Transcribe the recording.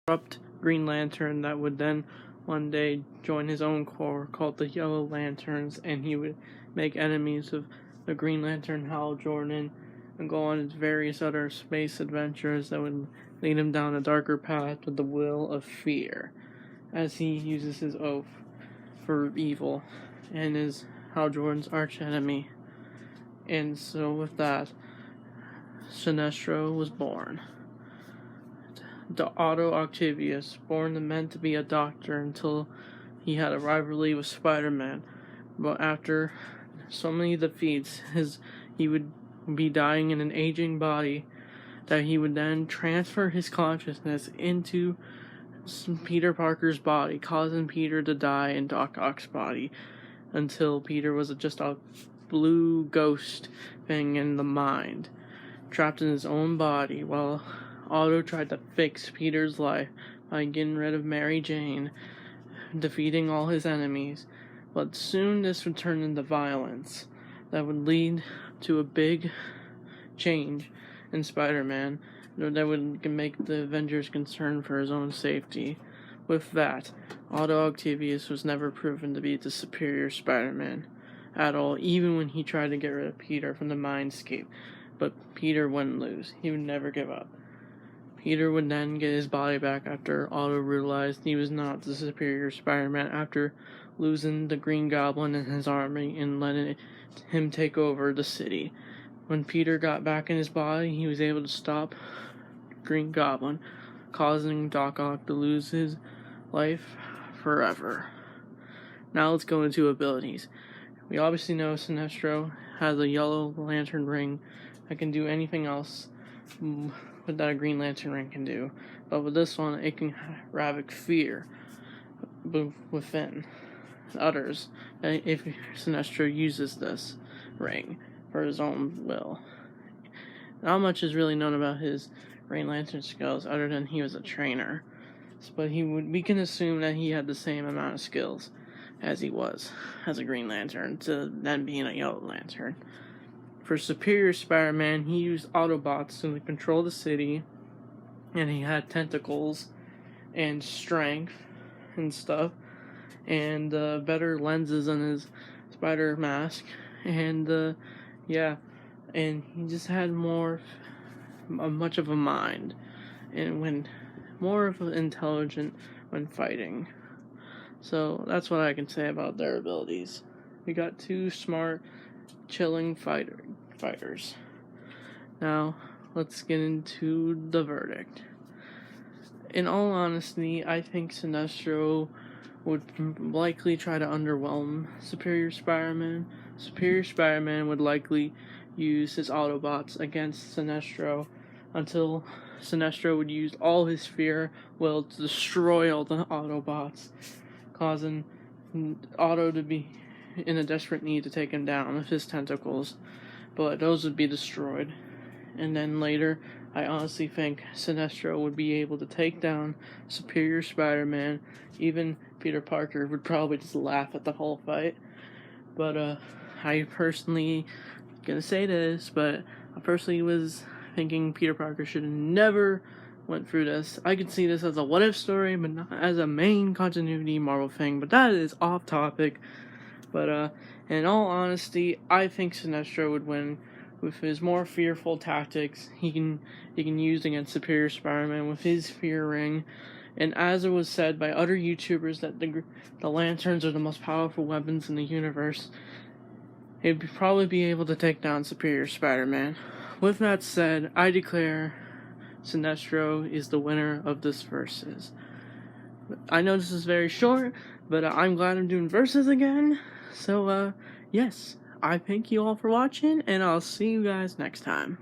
corrupt Green Lantern that would then one day join his own corps called the Yellow Lanterns, and he would make enemies of the Green Lantern Hal Jordan and go on his various other space adventures that would lead him down a darker path with the will of fear, as he uses his oath for evil and is Hal Jordan's arch enemy. And so with that, Sinestro was born. Otto Octavius, born and meant to be a doctor until he had a rivalry with Spider-Man. But after so many defeats, he would be dying in an aging body, that he would then transfer his consciousness into Peter Parker's body, causing Peter to die in Doc Ock's body, until Peter was just a blue ghost thing in the mind, trapped in his own body, while Otto tried to fix Peter's life by getting rid of Mary Jane, defeating all his enemies. But soon this would turn into violence that would lead to a big change in Spider-Man that would make the Avengers concerned for his own safety. With that, Otto Octavius was never proven to be the superior Spider-Man at all, even when he tried to get rid of Peter from the Mindscape. But Peter wouldn't lose. He would never give up. Peter would then get his body back after Otto realized he was not the superior Spider-Man after losing the Green Goblin and his army and letting him take over the city. When Peter got back in his body, he was able to stop Green Goblin, causing Doc Ock to lose his life forever. Now let's go into abilities. We obviously know Sinestro has a Yellow Lantern ring that can do anything else that a Green Lantern ring can do. But with this one, it can ravage fear within others if Sinestro uses this ring for his own will. Not much is really known about his Green Lantern skills other than he was a trainer. But we can assume that he had the same amount of skills as he was as a Green Lantern to then being a Yellow Lantern. For Superior Spider-Man, he used Autobots to control the city, and he had tentacles and strength and stuff, and better lenses on his spider mask, and and he just had much of a mind, and when more of an intelligent when fighting. So that's what I can say about their abilities. We got two smart, chilling fighters. Now, let's get into the verdict. In all honesty, I think Sinestro would likely try to underwhelm Superior Spider-Man. Superior Spider-Man would likely use his Autobots against Sinestro until Sinestro would use all his fear will to destroy all the Autobots, causing Otto to be in a desperate need to take him down with his tentacles, but those would be destroyed. And then later, I honestly think Sinestro would be able to take down Superior Spider-Man. Even Peter Parker would probably just laugh at the whole fight. But I personally, gonna say this, but I personally was thinking Peter Parker should have never went through this. I could see this as a what-if story, but not as a main continuity Marvel thing. But that is off topic. But in all honesty, I think Sinestro would win with his more fearful tactics he can use against Superior Spider-Man with his fear ring. And as it was said by other YouTubers that the lanterns are the most powerful weapons in the universe, he'd probably be able to take down Superior Spider-Man. With that said, I declare Sinestro is the winner of this versus. I know this is very short, but I'm glad I'm doing versus again. So, yes, I thank you all for watching, and I'll see you guys next time.